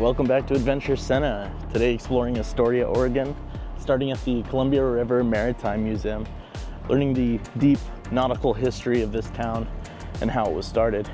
welcome back to Adventure Sena. Today exploring Astoria, Oregon, starting at the Columbia River Maritime Museum, learning the deep nautical history of this town and how it was started.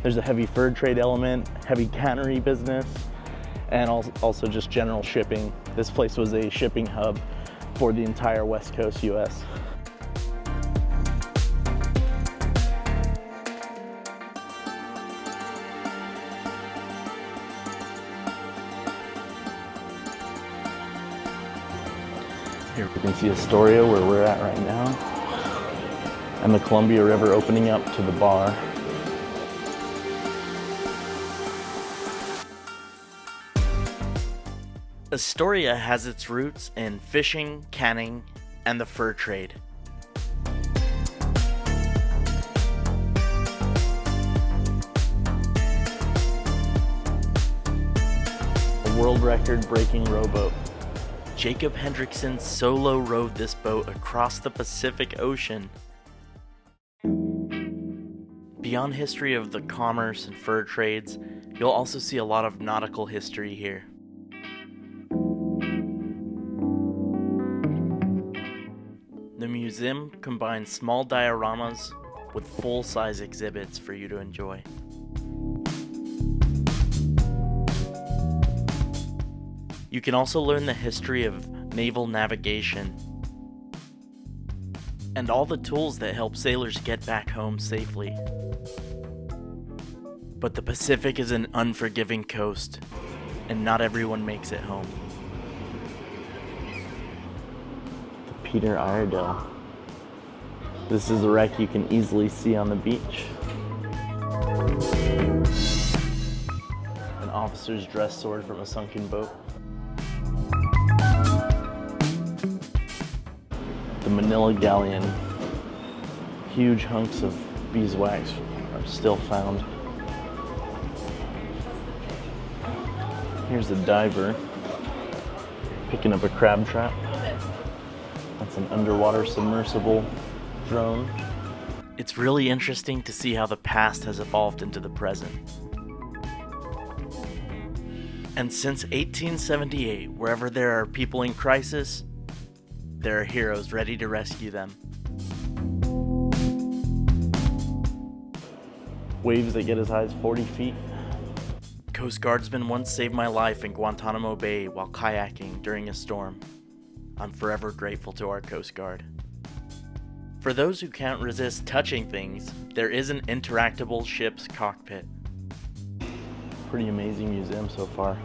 There's a heavy fur trade element, heavy cannery business, and also just general shipping. This place was a shipping hub for the entire West Coast US. Here we can see Astoria, where we're at right now, and the Columbia River opening up to the bar. Astoria has its roots in fishing, canning, and the fur trade. A world record-breaking rowboat. Jacob Hendrickson solo rowed this boat across the Pacific Ocean. Beyond history of the commerce and fur trades, you'll also see a lot of nautical history here. The museum combines small dioramas with full-size exhibits for you to enjoy. You can also learn the history of naval navigation and all the tools that help sailors get back home safely. But the Pacific is an unforgiving coast, and not everyone makes it home. The Peter Iredale. This is a wreck you can easily see on the beach. An officer's dress sword from a sunken boat. The Manila Galleon. Huge hunks of beeswax are still found. Here's a diver picking up a crab trap. That's an underwater submersible drone. It's really interesting to see how the past has evolved into the present. And since 1878, wherever there are people in crisis, there are heroes ready to rescue them. Waves that get as high as 40 feet. Coast Guardsmen once saved my life in Guantanamo Bay while kayaking during a storm. I'm forever grateful to our Coast Guard. For those who can't resist touching things, there is an interactable ship's cockpit. Pretty amazing museum so far.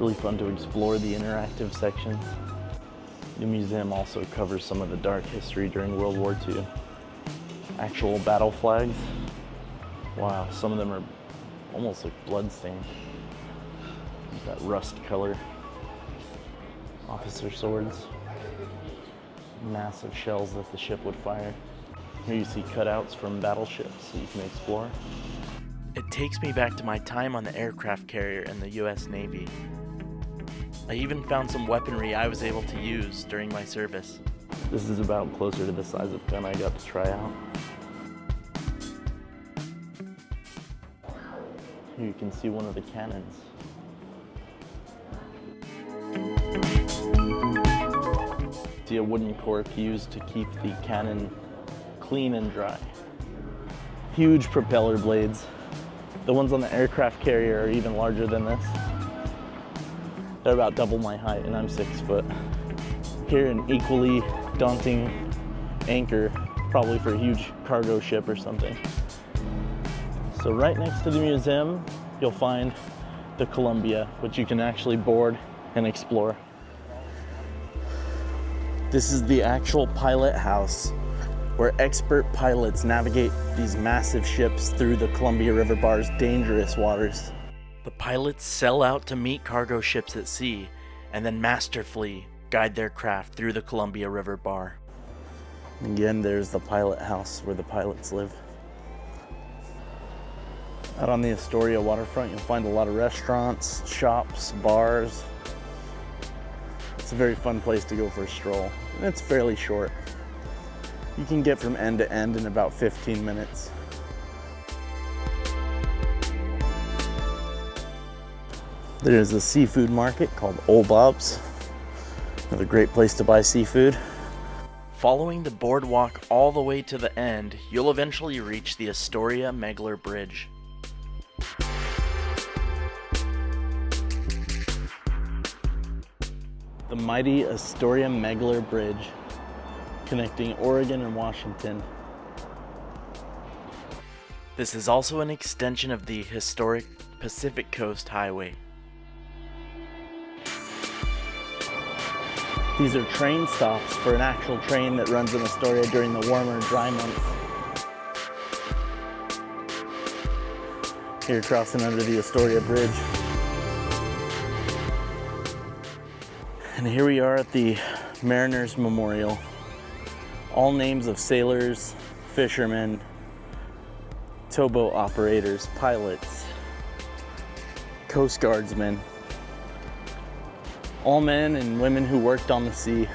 Really fun to explore the interactive sections. The museum also covers some of the dark history during World War II. Actual battle flags. Wow, some of them are almost like bloodstained. That rust color. Officer swords. Massive shells that the ship would fire. Here you see cutouts from battleships so you can explore. It takes me back to my time on the aircraft carrier in the US Navy. I even found some weaponry I was able to use during my service. This is about closer to the size of gun I got to try out. Here you can see one of the cannons. See a wooden cork used to keep the cannon clean and dry. Huge propeller blades. The ones on the aircraft carrier are even larger than this. They're about double my height and I'm 6 foot. Here an equally daunting anchor, probably for a huge cargo ship or something. So right next to the museum, you'll find the Columbia, which you can actually board and explore. This is the actual pilot house, where expert pilots navigate these massive ships through the Columbia River Bar's dangerous waters. The pilots sail out to meet cargo ships at sea, and then masterfully guide their craft through the Columbia River Bar. Again, there's the pilot house where the pilots live. Out on the Astoria waterfront, you'll find a lot of restaurants, shops, bars. It's a very fun place to go for a stroll, and it's fairly short. You can get from end to end in about 15 minutes. There's a seafood market called Old Bob's. Another great place to buy seafood. Following the boardwalk all the way to the end, you'll eventually reach the Astoria-Megler Bridge. The mighty Astoria-Megler Bridge, connecting Oregon and Washington. This is also an extension of the historic Pacific Coast Highway. These are train stops for an actual train that runs in Astoria during the warmer, dry months. Here crossing under the Astoria Bridge. And here we are at the Mariners Memorial. All names of sailors, fishermen, towboat operators, pilots, Coast Guardsmen. All men and women who worked on the sea.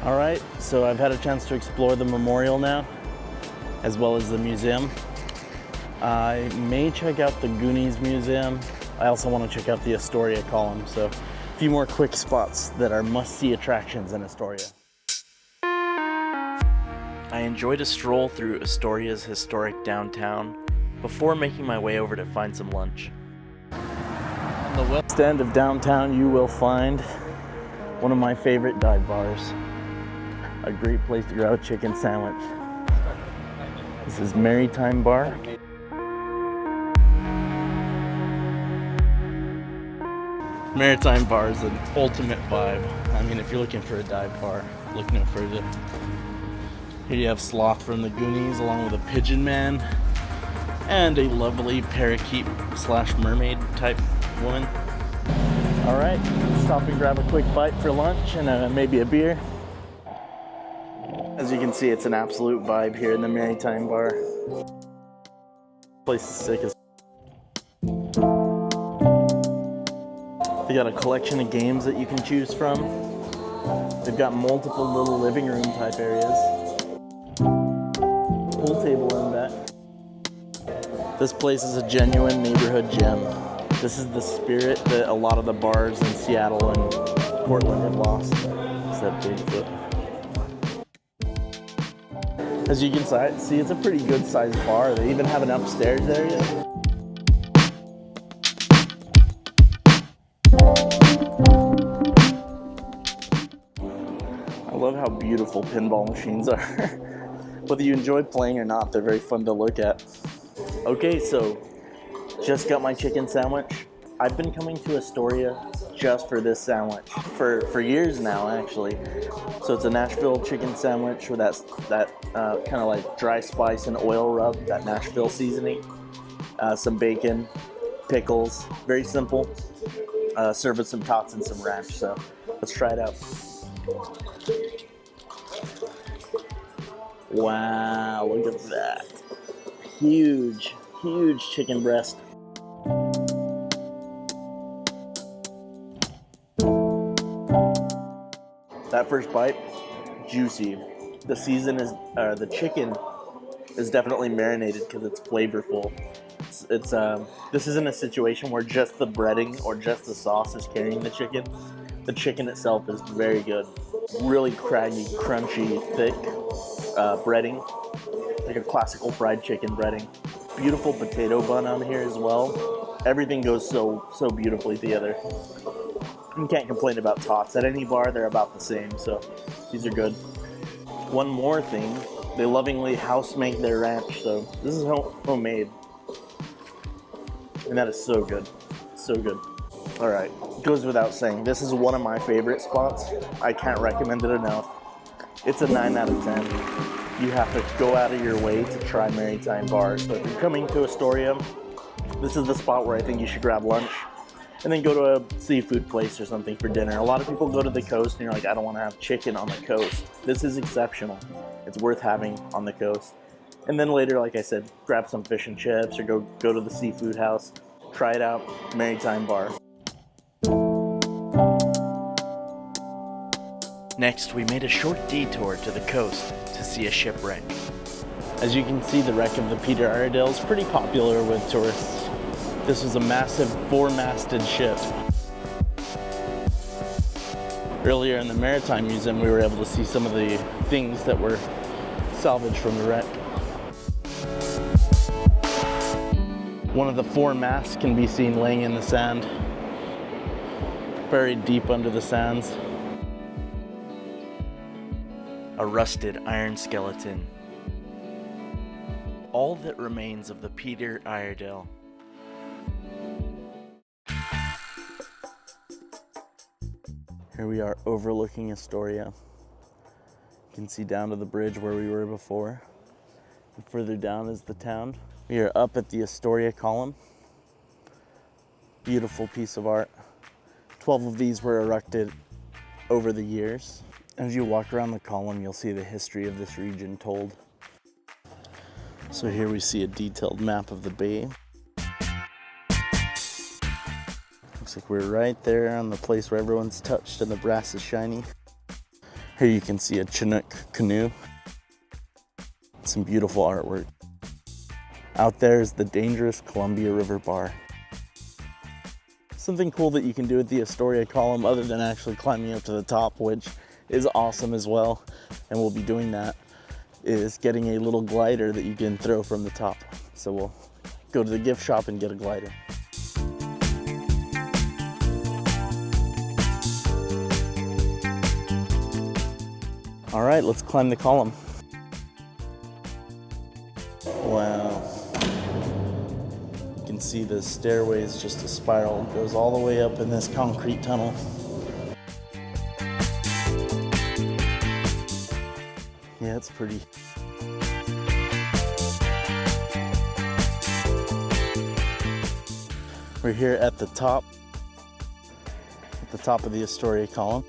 All right, so I've had a chance to explore the memorial now, as well as the museum. I may check out the Goonies museum. I also want to check out the Astoria column, so a few more quick spots that are must-see attractions in Astoria. I enjoyed a stroll through Astoria's historic downtown before making my way over to find some lunch. On the west end of downtown, you will find one of my favorite dive bars. A great place to grab a chicken sandwich. This is Maritime Bar. Maritime Bar is an ultimate vibe. I mean, if you're looking for a dive bar, look no further. Here you have Sloth from the Goonies, along with a Pigeon Man, and a lovely parakeet slash mermaid type woman. All right, stop and grab a quick bite for lunch and maybe a beer. As you can see, it's an absolute vibe here in the Maritime Bar. Place is sick as. They got a collection of games that you can choose from. They've got multiple little living room type areas. Pool table in back. This place is a genuine neighborhood gem. This is the spirit that a lot of the bars in Seattle and Portland have lost. Except Bigfoot. As you can see, it's a pretty good sized bar. They even have an upstairs area. I love how beautiful pinball machines are. Whether you enjoy playing or not, they're very fun to look at. Okay, so just got my chicken sandwich. I've been coming to Astoria just for this sandwich for years now, actually. So it's a Nashville chicken sandwich with that kind of like dry spice and oil rub, that Nashville seasoning, some bacon, pickles, very simple. Served with some tots and some ranch. So let's try it out. Wow, look at that. Huge, huge chicken breast. That first bite, juicy. The chicken is definitely marinated because it's flavorful. This isn't a situation where just the breading or just the sauce is carrying the chicken. The chicken itself is very good. Really craggy, crunchy, thick breading, like a classical fried chicken breading. Beautiful potato bun on here as well. Everything goes so beautifully together. You can't complain about tots. At any bar, they're about the same, so these are good. One more thing, they lovingly house make their ranch, so this is homemade. And that is so good, so good. All right, goes without saying, this is one of my favorite spots. I can't recommend it enough. It's a 9 out of 10. You have to go out of your way to try Maritime Bar. So if you're coming to Astoria, this is the spot where I think you should grab lunch and then go to a seafood place or something for dinner. A lot of people go to the coast and you're like, I don't want to have chicken on the coast. This is exceptional. It's worth having on the coast. And then later, like I said, grab some fish and chips or go to the seafood house. Try it out, Maritime Bar. Next, we made a short detour to the coast to see a shipwreck. As you can see, the wreck of the Peter Iredale is pretty popular with tourists. This was a massive 4-masted ship. Earlier in the Maritime Museum, we were able to see some of the things that were salvaged from the wreck. One of the 4 masts can be seen laying in the sand, buried deep under the sands. A rusted iron skeleton. All that remains of the Peter Iredale. Here we are overlooking Astoria. You can see down to the bridge where we were before. And further down is the town. We are up at the Astoria column. Beautiful piece of art. 12 of these were erected over the years. As you walk around the column, you'll see the history of this region told. So here we see a detailed map of the bay. Looks like we're right there on the place where everyone's touched and the brass is shiny. Here you can see a Chinook canoe. Some beautiful artwork. Out there is the dangerous Columbia River Bar. Something cool that you can do at the Astoria column, other than actually climbing up to the top, which is awesome as well, and we'll be doing that, is getting a little glider that you can throw from the top. So we'll go to the gift shop and get a glider. All right, let's climb the column. Wow. You can see the stairway is just a spiral. It goes all the way up in this concrete tunnel. Yeah, it's pretty. We're here at the top of the Astoria column.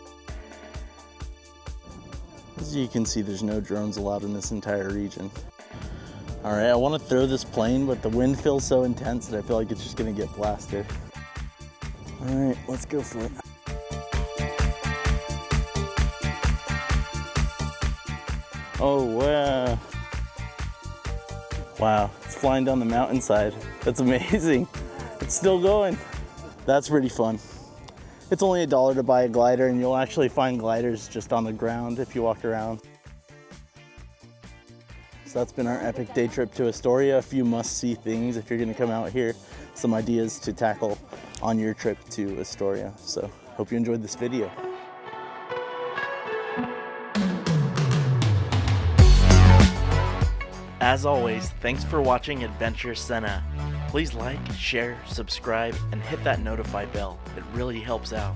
As you can see, there's no drones allowed in this entire region. All right, I want to throw this plane, but the wind feels so intense that I feel like it's just gonna get blasted. All right, let's go for it. Oh, wow. Wow, it's flying down the mountainside. That's amazing. It's still going. That's pretty fun. It's only $1 to buy a glider, and you'll actually find gliders just on the ground if you walk around. So that's been our epic day trip to Astoria. A few must-see things if you're gonna come out here. Some ideas to tackle on your trip to Astoria. So hope you enjoyed this video. As always, thanks for watching Adventure Sena. Please like, share, subscribe, and hit that notify bell. It really helps out.